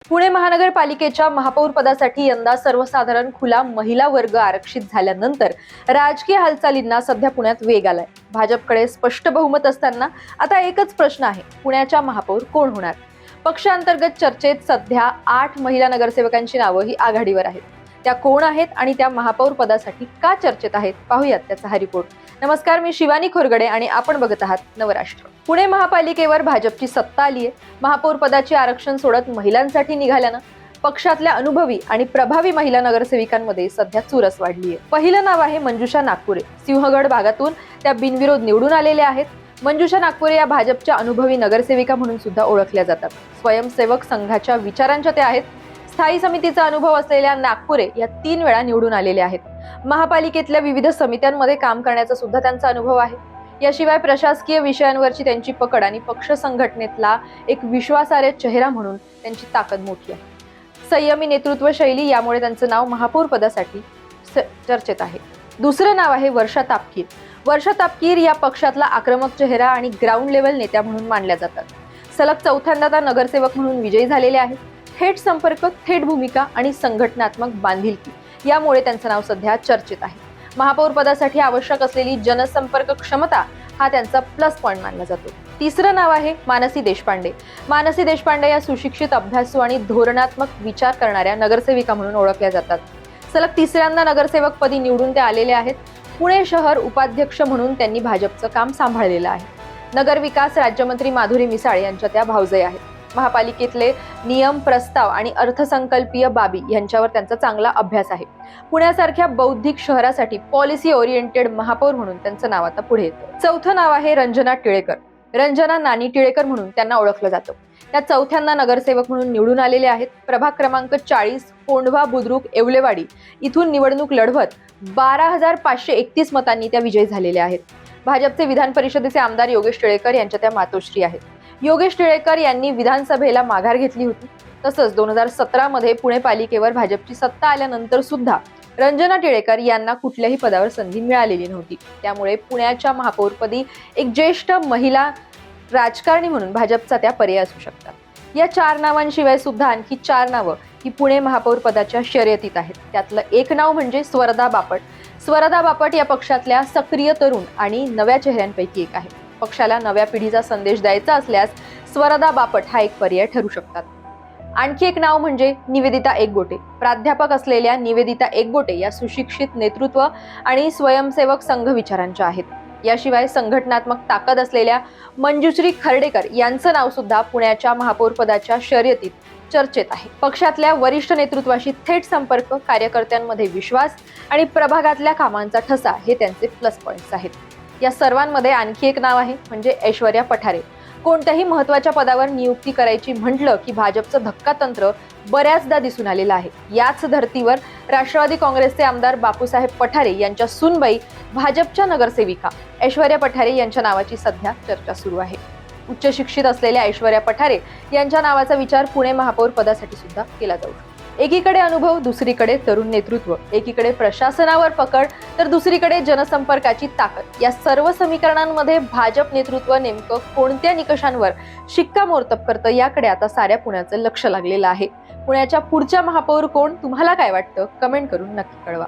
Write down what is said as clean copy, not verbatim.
पुणे महानगरपालिकेच्या महापौर पदासाठी यंदा सर्वसाधारण खुला महिला वर्ग आरक्षित झाल्यानंतर राजकीय हालचालींना सध्या पुण्यात वेग आलाय. भाजपकडे स्पष्ट बहुमत असताना आता एकच प्रश्न आहे, पुण्याच्या महापौर कोण होणार? पक्षांतर्गत चर्चेत सध्या 8 महिला नगरसेवकांची नावं ही आघाडीवर आहेत. त्या कोण आहेत आणि त्या महापौर पदासाठी का चर्चेत आहेत, पाहूयात त्याचा हा रिपोर्ट. नमस्कार, मी शिवानी खोरगडे आणि आपण बघत आहात नवराष्ट्र. पुणे महापालिकेवर भाजपची सत्ता आली आहे. महापौर पदाचे आरक्षण सोडत महिलांसाठी निघाल्यानं पक्षातल्या अनुभवी आणि प्रभावी महिला नगरसेविकांमध्ये सध्या चुरस वाढली आहे. पहिलं नाव आहे मंजुषा नागपुरे. सिंहगड भागातून त्या बिनविरोध निवडून आलेल्या आहेत. मंजुषा नागपुरे या भाजपच्या अनुभवी नगरसेविका म्हणून सुद्धा ओळखल्या जातात. स्वयंसेवक संघाच्या विचारांच्या त्या आहेत. स्थायी समितीचा अनुभव असलेल्या नागपुरे या 3 वेळा निवडून आलेल्या आहेत. महापालिकेतल्या विविध समित्यांमध्ये काम करण्याचा सुद्धा त्यांचा अनुभव आहे. याशिवाय प्रशासकीय विषयांवरची त्यांची पकड आणि पक्ष संघटनेतला एक विश्वासार्ह चेहरा म्हणून त्यांची ताकद मोठी आहे. संयमी नेतृत्व शैली, यामुळे त्यांचं नाव महापौर पदासाठी चर्चेत आहे. दुसरं नाव आहे वर्षा तापकीर. वर्षा तापकीर या पक्षातला आक्रमक चेहरा आणि ग्राउंड लेवल नेत्या म्हणून मानल्या जातात. सलग चौथ्यांदा त्या नगरसेवक म्हणून विजयी झालेल्या आहेत. थेट संपर्क, थेट भूमिका आणि संघटनात्मक बांधिलकी यामुळे त्यांचं नाव सध्या चर्चेत आहे. महापौर पदासाठी आवश्यक असलेली जनसंपर्क क्षमता हा त्यांचा प्लस पॉइंट मानला जातो. तिसरं नाव आहे मानसी देशपांडे. मानसी देशपांडे या सुशिक्षित, अभ्यासू आणि धोरणात्मक विचार करणाऱ्या नगरसेविका म्हणून ओळखल्या जातात. सलग 3ऱ्यांदा नगरसेवक पदी निवडून त्या आलेल्या आहेत. पुणे शहर उपाध्यक्ष म्हणून त्यांनी भाजपचं काम सांभाळलेलं आहे. नगरविकास राज्यमंत्री माधुरी मिसाळ यांच्या त्या भावजय आहेत. महापालिकेतले नियम, प्रस्ताव आणि अर्थसंकल्पीय बाबी यांच्यावर त्यांचा चांगला अभ्यास आहे. पुण्यासारख्या बौद्धिक शहरासाठी पॉलिसी ओरिएंटेड महापौर म्हणून त्यांचं नाव आता पुढे येतं. चौथं नाव आहे रंजना टिळेकर. रंजना नानी टिळेकर म्हणून त्यांना ओळखलं जातं. त्या चौथ्यांदा नगरसेवक म्हणून निवडून आलेले आहेत. प्रभाग क्रमांक 40 कोंढवा बुद्रुक येवलेवाडी इथून निवडणूक लढवत 12,531 मतांनी त्या विजयी झालेल्या आहेत. भाजपचे विधान परिषदेचे आमदार योगेश टिळेकर यांच्या त्या मातोश्री आहेत. योगेश टिळेकर यांनी विधानसभेला माघार घेतली होती. तसंच 2017 मध्ये पुणे पालिकेवर भाजपची सत्ता आल्यानंतर सुद्धा रंजना टिळेकर यांना कुठल्याही पदावर संधी मिळालेली नव्हती. त्यामुळे पुण्याच्या महापौरपदी एक ज्येष्ठ महिला राजकारणी म्हणून भाजपचा त्या पर्याय असू शकतात. या 4 नावांशिवाय सुद्धा आणखी 4 नावं ही पुणे महापौर पदाच्या शर्यतीत आहेत. त्यातलं एक नाव म्हणजे स्वरदा बापट. स्वरदा बापट या पक्षातल्या सक्रिय तरुण आणि नव्या चेहऱ्यांपैकी एक आहे. पक्षाला नव्या पिढीचा संदेश द्यायचा असल्यास स्वरदा बापट हा एक पर्याय ठरू शकतात. आणखी एक नाव म्हणजे निवेदिता एकगोटे. प्राध्यापक असलेल्या निवेदिता एकगोटे या सुशिक्षित, नेतृत्व आणि स्वयंसेवक संघ विचारांच्या आहेत. याशिवाय संघटनात्मक ताकद असलेल्या मंजुश्री खर्डेकर यांचं नाव सुद्धा पुण्याच्या महापौर पदाच्या शर्यतीत चर्चेत आहे. पक्षातल्या वरिष्ठ नेतृत्वाशी थेट संपर्क, कार्यकर्त्यांमध्ये विश्वास आणि प्रभागातल्या कामांचा ठसा हे त्यांचे प्लस पॉइंट्स आहेत. या सर्वांमध्ये आणखी एक नाव आहे म्हणजे ऐश्वर्या पठारे. कोणत्याही महत्त्वाच्या पदावर नियुक्ती करायची म्हटलं की भाजपचं धक्कातंत्र बऱ्याचदा दिसून आलेलं आहे. याच धर्तीवर राष्ट्रवादी काँग्रेसचे आमदार बापूसाहेब पठारे यांच्या सूनबाई भाजपच्या नगरसेविका ऐश्वर्या पठारे यांच्या नावाची सध्या चर्चा सुरू आहे. उच्च शिक्षित असलेल्या ऐश्वर्या पठारे यांच्या नावाचा विचार पुणे महापौर पदासाठी सुद्धा केला जाऊ शकतो. एकीकडे अनुभव, दुसरीकडे तरुण नेतृत्व, एकीकडे प्रशासनावर पकड तर दुसरीकडे जनसंपर्काची ताकद. या सर्व समीकरणांमध्ये भाजप नेतृत्व नेमकं कोणत्या निकषांवर शिक्कामोर्तब करतं याकडे आता साऱ्या पुण्याचं लक्ष लागलेलं आहे. पुण्याच्या पुढच्या महापौर कोण, तुम्हाला काय वाटतं? कमेंट करून नक्की कळवा.